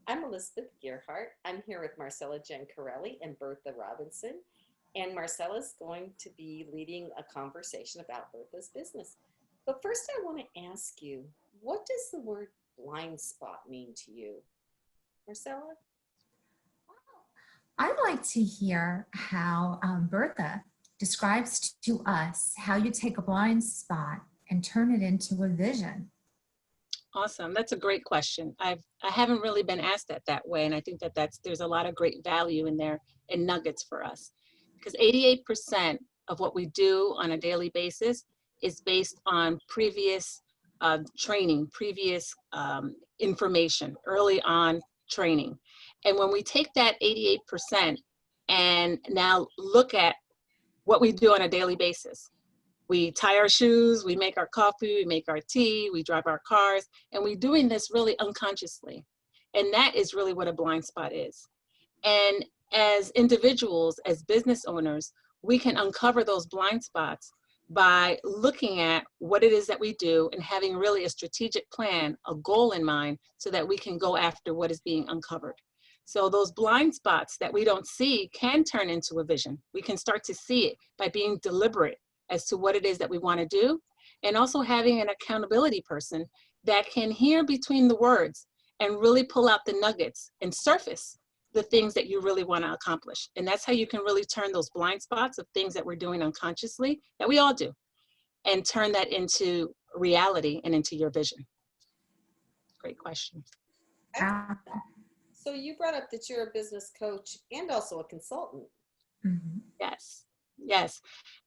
I'm Elizabeth Gearhart. I'm here with Marcella Giancarelli and Bertha Robinson. And Marcella's going to be leading a conversation about Bertha's business. But first, I want to ask you, what does the word blind spot mean to you? Marcella? I'd like to hear how Bertha describes to us how you take a blind spot and turn it into a vision. Awesome. That's a great question. I haven't really been asked that way, and I think there's a lot of great value in there and nuggets for us, because 88% of what we do on a daily basis is based on previous training, previous information, early on training. And when we take that 88% and now look at what we do on a daily basis, we tie our shoes, we make our coffee, we make our tea, we drive our cars, and we're doing this really unconsciously. And that is really what a blind spot is. And as individuals, as business owners, we can uncover those blind spots by looking at what it is that we do and having really a strategic plan, a goal in mind, so that we can go after what is being uncovered. So those blind spots that we don't see can turn into a vision. We can start to see it by being deliberate as to what it is that we want to do, and also having an accountability person that can hear between the words and really pull out the nuggets and surface the things that you really want to accomplish. And that's how you can really turn those blind spots of things that we're doing unconsciously, that we all do, and turn that into reality and into your vision. Great question. So you brought up that you're a business coach and also a consultant. Mm-hmm. Yes.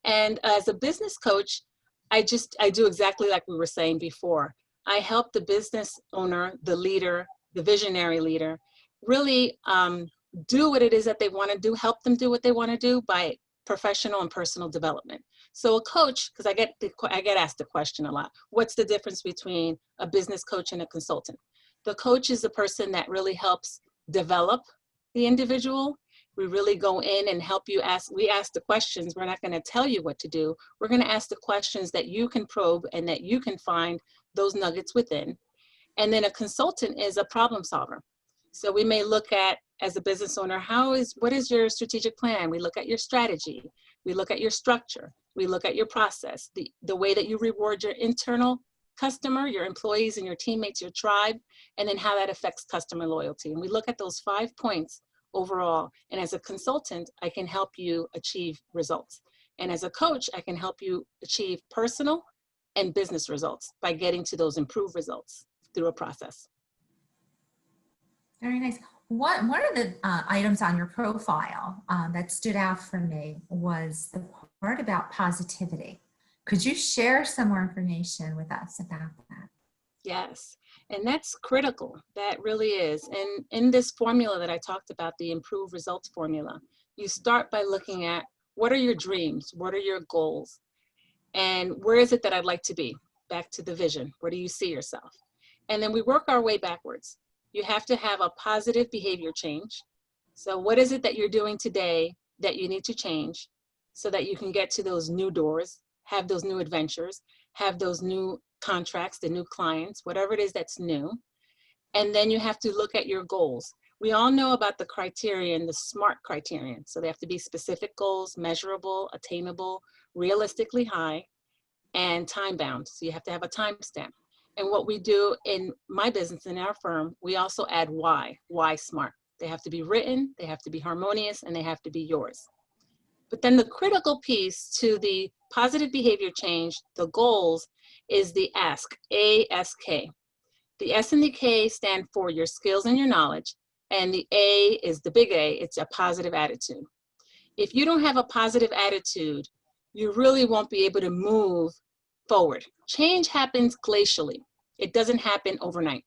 And as a business coach, I do exactly like we were saying before. I help the business owner, the leader, the visionary leader, really do what it is that they want to do, help them do what they want to do by professional and personal development. So a coach, because I get asked the question a lot, what's the difference between a business coach and a consultant? The coach is the person that really helps develop the individual. We really go in and help you we ask the questions. We're not going to tell you what to do. We're going to ask the questions that you can probe and that you can find those nuggets within. And then a consultant is a problem solver. So we may look at, as a business owner, what is your strategic plan? We look at your strategy. We look at your structure. We look at your process, the way that you reward your internal customer, your employees and your teammates, your tribe, and then how that affects customer loyalty. And we look at those 5 points overall. And as a consultant, I can help you achieve results. And as a coach, I can help you achieve personal and business results by getting to those improved results through a process. Very nice. One of the items on your profile that stood out for me was the part about positivity. Could you share some more information with us about that? Yes, and that's critical. That really is. And in this formula that I talked about, the improved results formula, you start by looking at what are your dreams? What are your goals? And where is it that I'd like to be? Back to the vision. Where do you see yourself? And then we work our way backwards. You have to have a positive behavior change. So what is it that you're doing today that you need to change so that you can get to those new doors, have those new adventures, have those new contracts, the new clients, whatever it is that's new. And then you have to look at your goals. We all know about the criterion, the SMART criterion. So they have to be specific goals, measurable, attainable, realistically high, and time bound. So you have to have a timestamp. And what we do in my business, in our firm, we also add why SMART. They have to be written, they have to be harmonious, and they have to be yours. But then the critical piece to the positive behavior change, the goals, is the ASK, A-S-K. The S and the K stand for your skills and your knowledge, and the A is the big A, it's a positive attitude. If you don't have a positive attitude, you really won't be able to move forward. Change happens glacially. It doesn't happen overnight.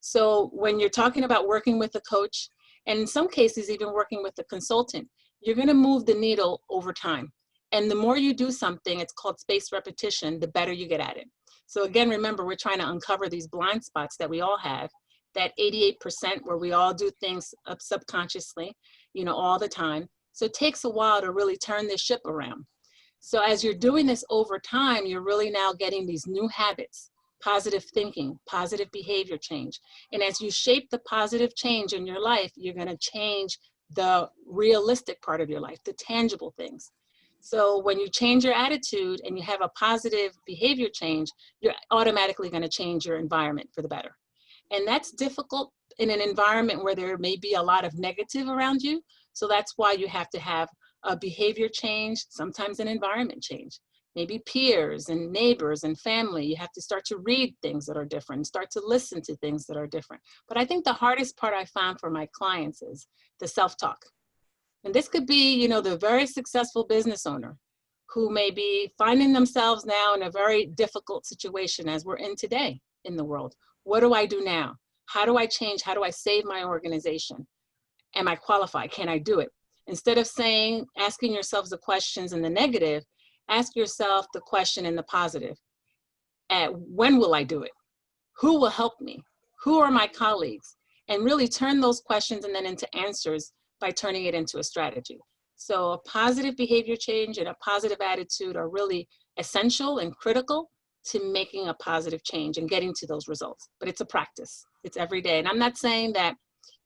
So when you're talking about working with a coach, and in some cases even working with a consultant, you're going to move the needle over time. And the more you do something, it's called spaced repetition, the better you get at it. So again, remember, we're trying to uncover these blind spots that we all have, that 88% where we all do things subconsciously, all the time. So it takes a while to really turn this ship around. So as you're doing this over time, you're really now getting these new habits. positive thinking, positive behavior change. And as you shape the positive change in your life, you're going to change the realistic part of your life, the tangible things. So when you change your attitude and you have a positive behavior change, you're automatically going to change your environment for the better. And that's difficult in an environment where there may be a lot of negative around you. So that's why you have to have a behavior change, sometimes an environment change. Maybe peers and neighbors and family. You have to start to read things that are different, start to listen to things that are different. But I think the hardest part I found for my clients is the self-talk. And this could be, you know, the very successful business owner who may be finding themselves now in a very difficult situation as we're in today in the world. What do I do now? How do I change? How do I save my organization? Am I qualified? Can I do it? Instead of asking yourselves the questions in the negative, ask yourself the question in the positive. When will I do it? Who will help me? Who are my colleagues? And really turn those questions and then into answers by turning it into a strategy. So a positive behavior change and a positive attitude are really essential and critical to making a positive change and getting to those results. But it's a practice. It's every day. And I'm not saying that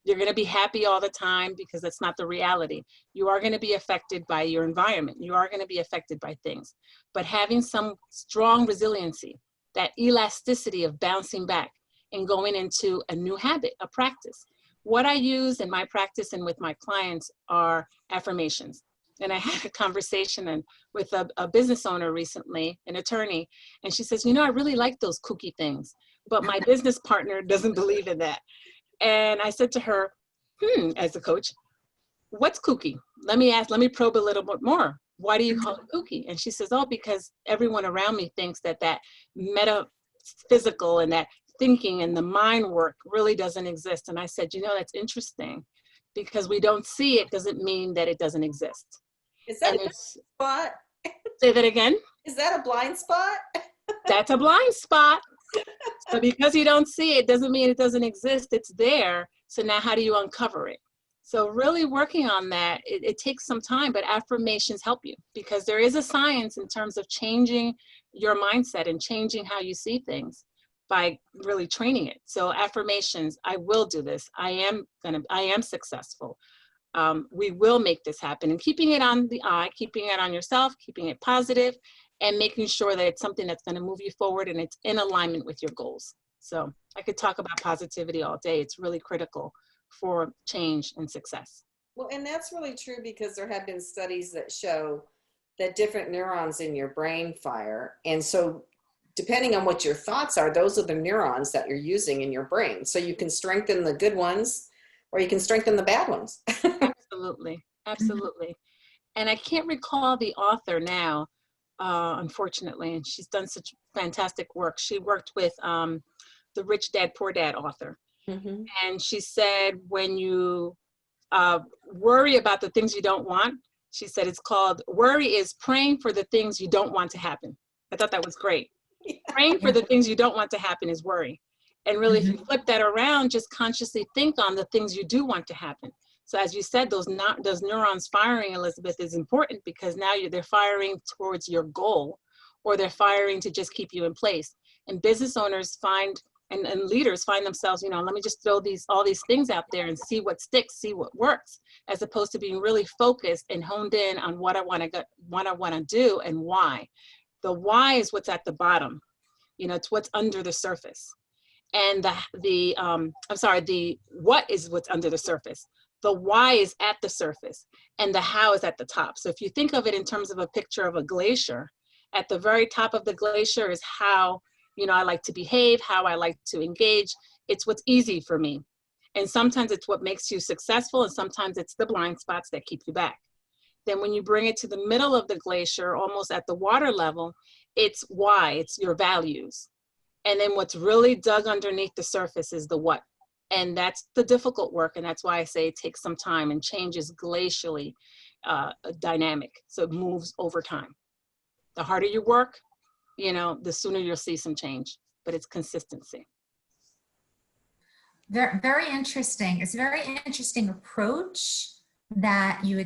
you're going to be happy all the time, because that's not the reality. You are going to be affected by your environment. You are going to be affected by things. But having some strong resiliency, that elasticity of bouncing back and going into a new habit, a practice. What I use in my practice and with my clients are affirmations. And I had a conversation with a business owner recently, an attorney, and she says, you know, I really like those kooky things, but my business partner doesn't believe in that. And I said to her, as a coach, what's kooky? Let me probe a little bit more. Why do you call it kooky? And she says, oh, because everyone around me thinks that metaphysical and that thinking and the mind work really doesn't exist. And I said, you know, that's interesting, because we don't see it doesn't mean that it doesn't exist. Is that a blind spot? Say that again? Is that a blind spot? That's a blind spot. So because you don't see it doesn't mean it doesn't exist. It's there. So now how do you uncover it? So really working on that, it takes some time, but affirmations help you, because there is a science in terms of changing your mindset and changing how you see things by really training it. So affirmations, I will do this. I am successful. We will make this happen, and keeping it on the eye, keeping it on yourself, keeping it positive, and making sure that it's something that's going to move you forward and it's in alignment with your goals. So I could talk about positivity all day. It's really critical for change and success. Well, and that's really true, because there have been studies that show that different neurons in your brain fire. And so depending on what your thoughts are, those are the neurons that you're using in your brain. So you can strengthen the good ones or you can strengthen the bad ones. Absolutely. Absolutely. And I can't recall the author now, unfortunately, and she's done such fantastic work. She worked with the Rich Dad, Poor Dad author. Mm-hmm. And she said, when you worry about the things you don't want, she said it's called, worry is praying for the things you don't want to happen. I thought that was great. Yeah. Praying for the things you don't want to happen is worry. And really, if you flip that around, just consciously think on the things you do want to happen. So as you said, those neurons firing, Elizabeth, is important, because now they're firing towards your goal, or they're firing to just keep you in place. And business owners find, and leaders find themselves, you know, let me just throw all these things out there and see what sticks, see what works, as opposed to being really focused and honed in on what I want to do and why. The why is what's at the bottom. You know, it's what's under the surface. And the what is what's under the surface. The why is at the surface, and the how is at the top. So if you think of it in terms of a picture of a glacier, at the very top of the glacier is how, you know, I like to behave, how I like to engage. It's what's easy for me. And sometimes it's what makes you successful, and sometimes it's the blind spots that keep you back. Then when you bring it to the middle of the glacier, almost at the water level, it's why, it's your values. And then what's really dug underneath the surface is the what. And that's the difficult work. And that's why I say it takes some time and change is glacially dynamic. So it moves over time. The harder you work, you know, the sooner you'll see some change, but it's consistency. Very, very interesting. It's a very interesting approach that you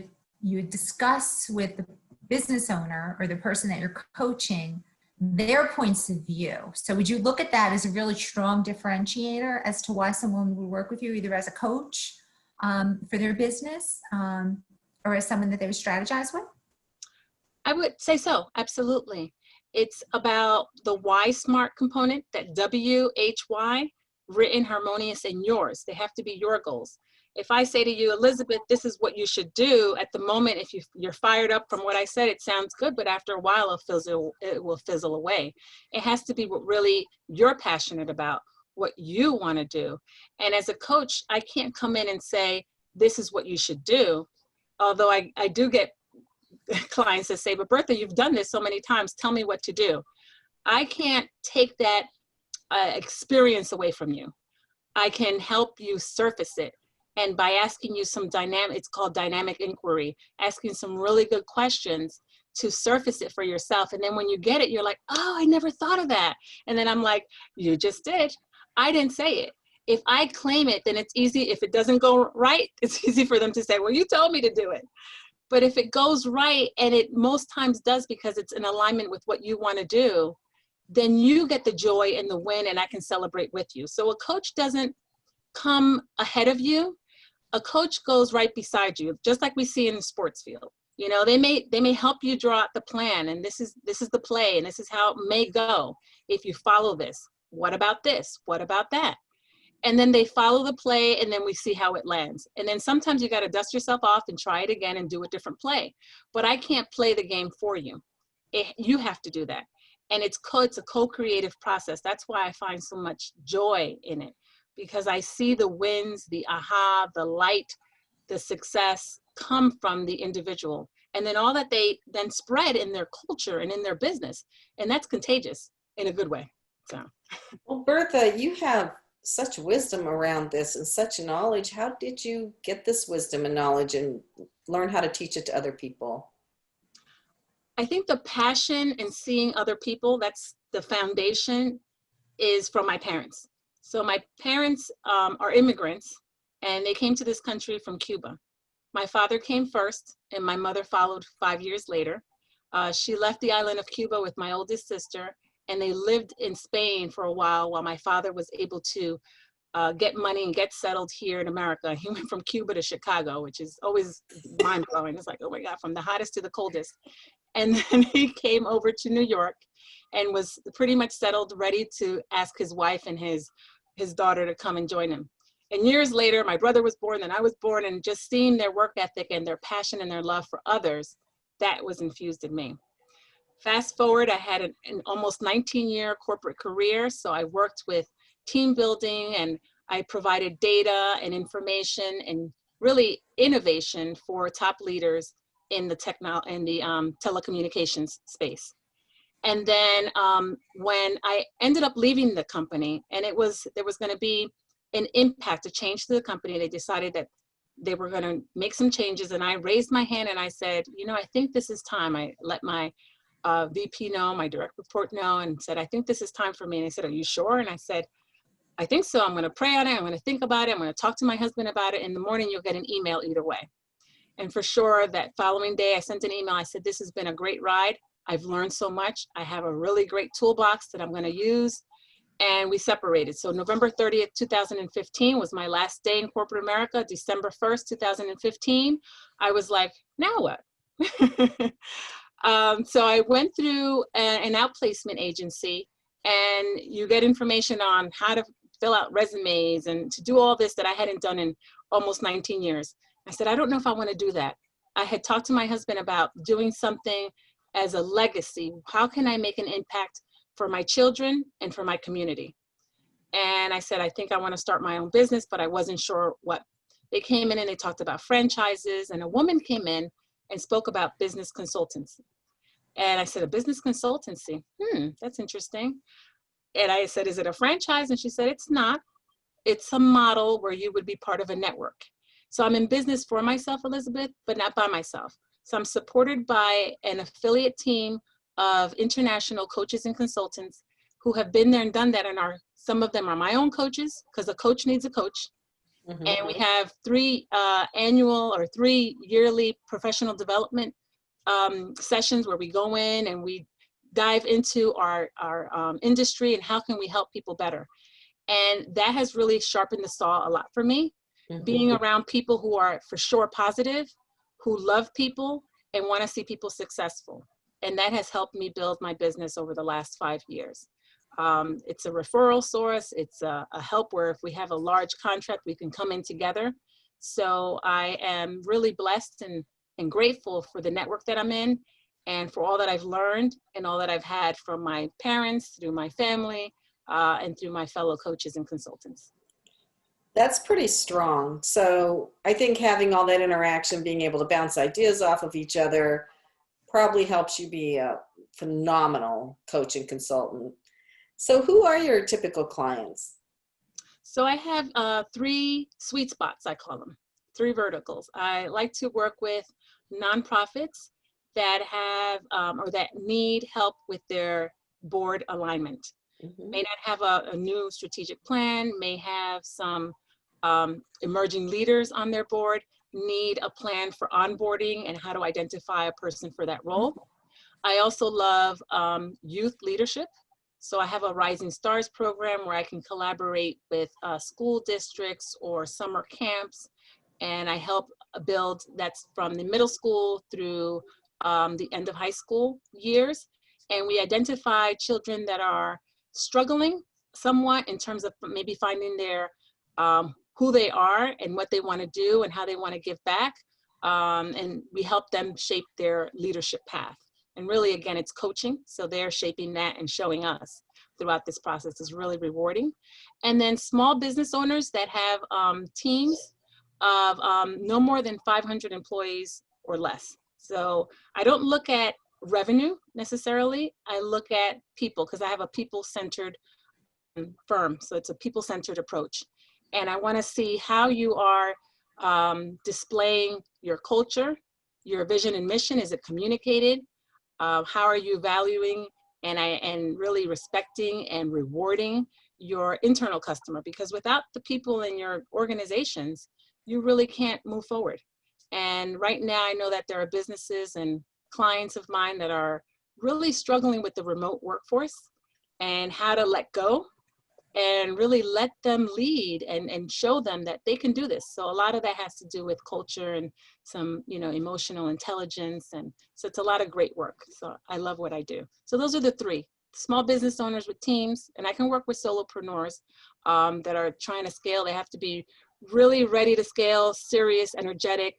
would discuss with the business owner or the person that you're coaching their points of view. So would you look at that as a really strong differentiator as to why someone would work with you, either as a coach for their business or as someone that they would strategize with? I would say so, absolutely. It's about the why smart component, that WHY, written, harmonious, and yours. They have to be your goals. If I say to you, Elizabeth, this is what you should do, at the moment, if you're fired up from what I said, it sounds good, but after a while, it will fizzle away. It has to be what really you're passionate about, what you want to do. And as a coach, I can't come in and say, this is what you should do. Although I do get clients that say, but Bertha, you've done this so many times, tell me what to do. I can't take that experience away from you. I can help you surface it. And by asking you some it's called dynamic inquiry, asking some really good questions to surface it for yourself. And then when you get it, you're like, oh, I never thought of that. And then I'm like, you just did. I didn't say it. If I claim it, then it's easy. If it doesn't go right, it's easy for them to say, well, you told me to do it. But if it goes right, and it most times does because it's in alignment with what you want to do, then you get the joy and the win, and I can celebrate with you. So a coach doesn't come ahead of you. A coach goes right beside you, just like we see in the sports field. You know, they may help you draw out the plan, and this is the play, and this is how it may go if you follow this. What about this? What about that? And then they follow the play, and then we see how it lands. And then sometimes you got to dust yourself off and try it again and do a different play. But I can't play the game for you. You have to do that. And it's a co-creative process. That's why I find so much joy in it, because I see the wins, the aha, the light, the success come from the individual. And then all that they then spread in their culture and in their business. And that's contagious in a good way. So. Well, Bertha, you have such wisdom around this and such knowledge. How did you get this wisdom and knowledge and learn how to teach it to other people? I think the passion and seeing other people, that's the foundation, is from my parents. So my parents are immigrants, and they came to this country from Cuba. My father came first, and my mother followed 5 years later. She left the island of Cuba with my oldest sister, and they lived in Spain for a while my father was able to get money and get settled here in America. He went from Cuba to Chicago, which is always mind-blowing. It's like, oh my God, from the hottest to the coldest. And then he came over to New York and was pretty much settled, ready to ask his wife and his daughter to come and join him. And years later, my brother was born, and I was born, and just seeing their work ethic and their passion and their love for others, that was infused in me. Fast forward, I had an almost 19-year corporate career. So I worked with team building, and I provided data and information and really innovation for top leaders in the telecommunications space. And then when I ended up leaving the company, and there was going to be an impact, a change to the company, they decided that they were going to make some changes. And I raised my hand and I said, you know, I think this is time. I let my VP know, my direct report know, and said, I think this is time for me. And they said, are you sure? And I said, I think so. I'm going to pray on it. I'm going to think about it. I'm going to talk to my husband about it. In the morning, you'll get an email either way. And for sure, that following day, I sent an email. I said, this has been a great ride. I've learned so much. I have a really great toolbox that I'm going to use. And we separated. So November 30th, 2015 was my last day in corporate America. December 1st, 2015, I was like, now what? So I went through an outplacement agency, and you get information on how to fill out resumes and to do all this that I hadn't done in almost 19 years. I said, I don't know if I want to do that. I had talked to my husband about doing something as a legacy. How can I make an impact for my children and for my community? And I said, I think I want to start my own business, but I wasn't sure what. They came in and they talked about franchises, and a woman came in and spoke about business consultancy. And I said, a business consultancy? That's interesting. And I said, is it a franchise? And she said, it's not. It's a model where you would be part of a network. So I'm in business for myself, Elizabeth, but not by myself. So I'm supported by an affiliate team of international coaches and consultants who have been there and done that, and some of them are my own coaches, because a coach needs a coach. Mm-hmm. And we have 3 annual or 3 yearly professional development sessions where we go in and we dive into our industry and how can we help people better. And that has really sharpened the saw a lot for me, being around people who are for sure positive, who love people and want to see people successful. And that has helped me build my business over the last 5 years. It's a referral source. It's a help where if we have a large contract, we can come in together. So I am really blessed and grateful for the network that I'm in and for all that I've learned and all that I've had from my parents, through my family, and through my fellow coaches and consultants. That's pretty strong. So I think having all that interaction, being able to bounce ideas off of each other probably helps you be a phenomenal coach and consultant. So who are your typical clients? So I have 3 sweet spots, I call them, 3 verticals. I like to work with nonprofits that have or that need help with their board alignment. May not have a new strategic plan, may have some emerging leaders on their board, need a plan for onboarding and how to identify a person for that role. I also love youth leadership. So I have a Rising Stars program where I can collaborate with school districts or summer camps, and I help build, that's from the middle school through the end of high school years. And we identify children that are struggling somewhat in terms of maybe finding their who they are and what they want to do and how they want to give back. And we help them shape their leadership path. And really, again, it's coaching. So they're shaping that and showing us throughout this process is really rewarding. And then small business owners that have teams of no more than 500 employees or less. So I don't look at revenue necessarily. I look at people because I have a people-centered firm. So it's a people-centered approach. And I want to see how you are displaying your culture, your vision and mission. Is it communicated? How are you valuing and really respecting and rewarding your internal customer? Because without the people in your organizations, you really can't move forward. And right now, I know that there are businesses and clients of mine that are really struggling with the remote workforce and how to let go and really let them lead and show them that they can do this. So a lot of that has to do with culture and some, emotional intelligence. And so it's a lot of great work. So I love what I do. So those are the 3: small business owners with teams, and I can work with solopreneurs that are trying to scale. They have to be really ready to scale, serious, energetic,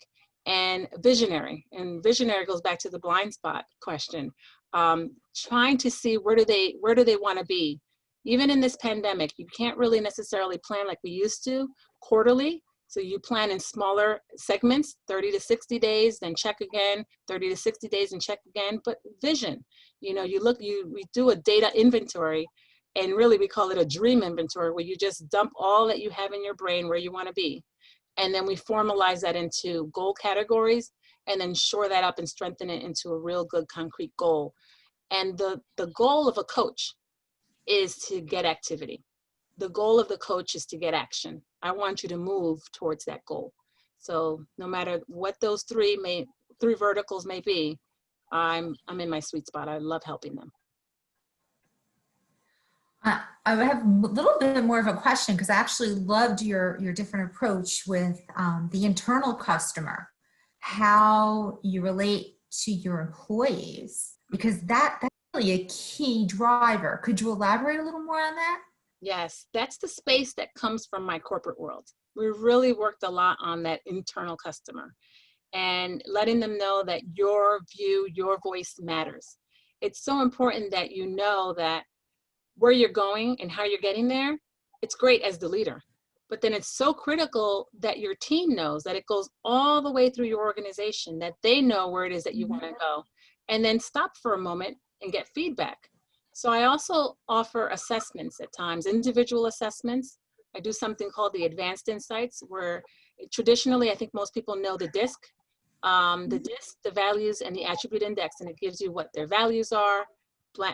and visionary. And visionary goes back to the blind spot question. Trying to see where do they want to be. Even in this pandemic, you can't really necessarily plan like we used to quarterly. So you plan in smaller segments, 30 to 60 days, then check again, 30 to 60 days and check again. But vision, we do a data inventory, and really we call it a dream inventory, where you just dump all that you have in your brain where you want to be. And then we formalize that into goal categories and then shore that up and strengthen it into a real good concrete goal. And the goal of a coach is to get activity. The goal of the coach is to get action. I want you to move towards that goal. So no matter what those 3 verticals may be, I'm in my sweet spot. I love helping them. I have a little bit more of a question because I actually loved your different approach with the internal customer, how you relate to your employees, because that's really a key driver. Could you elaborate a little more on that? Yes, that's the space that comes from my corporate world. We really worked a lot on that internal customer and letting them know that your view, your voice matters. It's so important that you know that where you're going and how you're getting there. It's great as the leader, but then it's so critical that your team knows, that it goes all the way through your organization, that they know where it is that you want to go, and then stop for a moment and get feedback. So I also offer assessments at times, individual assessments. I do something called the Advanced Insights, where traditionally, I think most people know the DISC. The DISC, the values and the attribute index, and it gives you what their values are,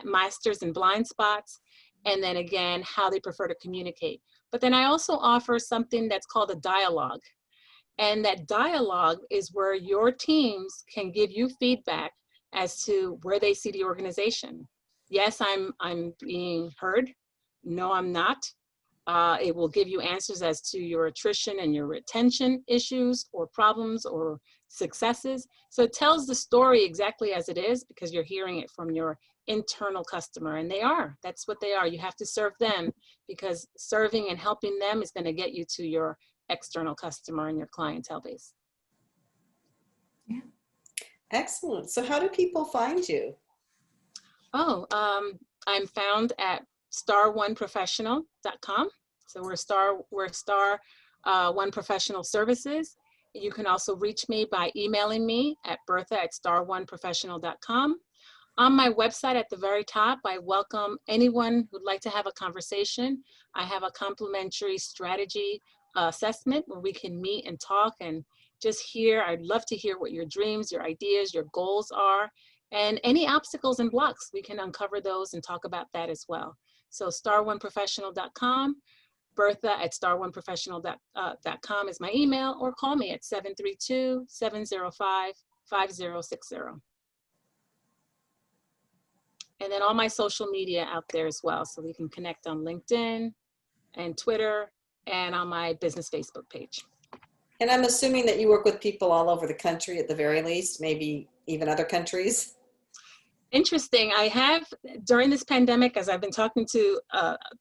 masters and blind spots, and then again, how they prefer to communicate. But then I also offer something that's called a dialogue. And that dialogue is where your teams can give you feedback as to where they see the organization. yes, I'm being heard. No, I'm not. It will give you answers as to your attrition and your retention issues or problems or successes. So it tells the story exactly as it is because you're hearing it from your internal customer, and that's what they are. You have to serve them because serving and helping them is going to get you to your external customer and your clientele base. Yeah. Excellent. So how do people find you? Oh, I'm found at star1professional.com. So we're Star One Professional Services. You can also reach me by emailing me at bertha@star1professional.com. On my website at the very top, I welcome anyone who'd like to have a conversation. I have a complimentary strategy assessment where we can meet and talk and just hear. I'd love to hear what your dreams, your ideas, your goals are, and any obstacles and blocks. We can uncover those and talk about that as well. So star1professional.com, bertha@star1professional.com is my email, or call me at 732-705-5060. And then all my social media out there as well. So we can connect on LinkedIn and Twitter and on my business Facebook page. And I'm assuming that you work with people all over the country at the very least, maybe even other countries. Interesting. I have, during this pandemic, as I've been talking to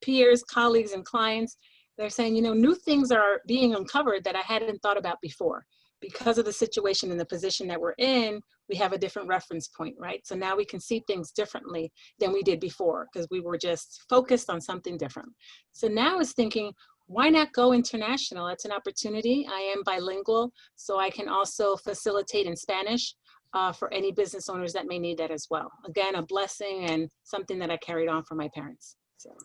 peers, colleagues, and clients, they're saying, new things are being uncovered that I hadn't thought about before. Because of the situation and the position that we're in, we have a different reference point, right? So now we can see things differently than we did before because we were just focused on something different. So now it's thinking, why not go international? It's an opportunity. I am bilingual, so I can also facilitate in Spanish for any business owners that may need that as well. Again, a blessing and something that I carried on from my parents. So.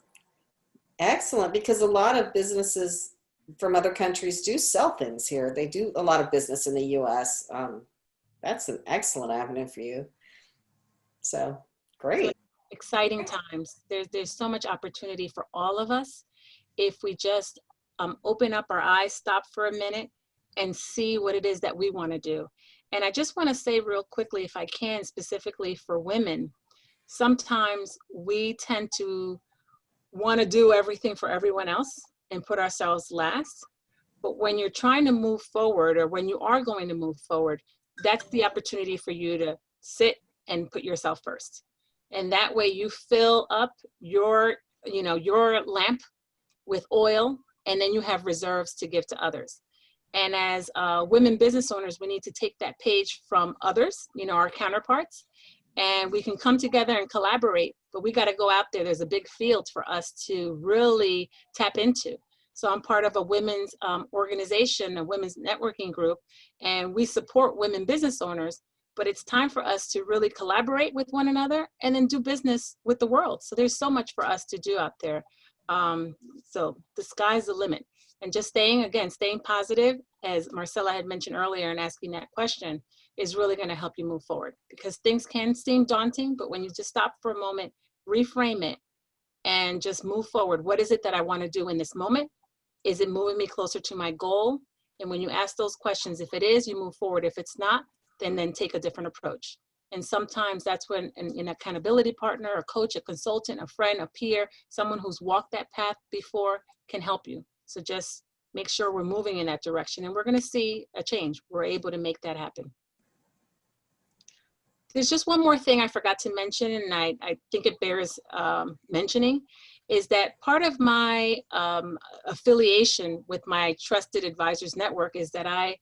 Excellent, because a lot of businesses from other countries do sell things here. They do a lot of business in the US. That's an excellent avenue for you. So great. So exciting times. There's so much opportunity for all of us if we just open up our eyes, stop for a minute, and see what it is that we want to do. And I just want to say real quickly, if I can, specifically for women, sometimes we tend to want to do everything for everyone else and put ourselves last. But when you're trying to move forward, or when you are going to move forward, that's the opportunity for you to sit and put yourself first. And that way you fill up your lamp with oil, and then you have reserves to give to others. And as women business owners, we need to take that page from others, our counterparts, and we can come together and collaborate, but we got to go out there. There's a big field for us to really tap into. So I'm part of a women's organization, a women's networking group, and we support women business owners, but it's time for us to really collaborate with one another and then do business with the world. So there's so much for us to do out there. So the sky's the limit. And just staying positive, as Marcella had mentioned earlier in asking that question, is really going to help you move forward, because things can seem daunting, but when you just stop for a moment, reframe it, and just move forward. What is it that I want to do in this moment? Is it moving me closer to my goal? And when you ask those questions, if it is, you move forward. If it's not, then take a different approach. And sometimes that's when an accountability partner, a coach, a consultant, a friend, a peer, someone who's walked that path before can help you. So just make sure we're moving in that direction, and we're going to see a change. We're able to make that happen. There's just one more thing I forgot to mention, and I think it bears mentioning, is that part of my affiliation with my Trusted Advisors Network is that I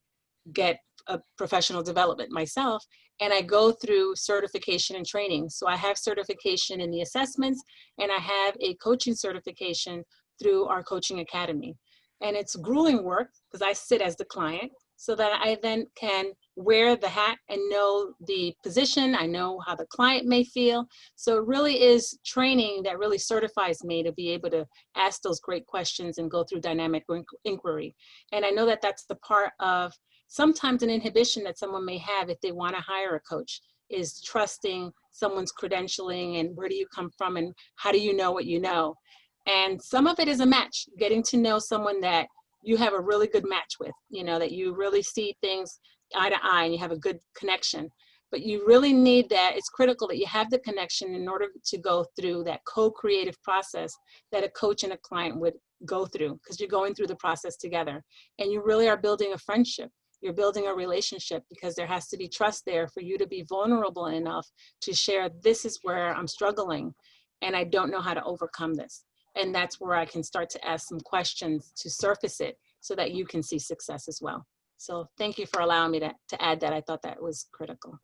get a professional development myself, and I go through certification and training. So I have certification in the assessments, and I have a coaching certification through our coaching academy. And it's grueling work because I sit as the client, so that I then can wear the hat and know the position. I know how the client may feel. So it really is training that really certifies me to be able to ask those great questions and go through dynamic inquiry. And I know that that's the part of sometimes an inhibition that someone may have if they want to hire a coach, is trusting someone's credentialing and where do you come from and how do you know what you know. And some of it is a match, getting to know someone that you have a really good match with, that you really see things eye to eye and you have a good connection. but you really need that. It's critical that you have the connection in order to go through that co-creative process that a coach and a client would go through, because you're going through the process together. And you really are building a friendship. You're building a relationship, because there has to be trust there for you to be vulnerable enough to share, this is where I'm struggling and I don't know how to overcome this. And that's where I can start to ask some questions to surface it so that you can see success as well. So thank you for allowing me to add that. I thought that was critical.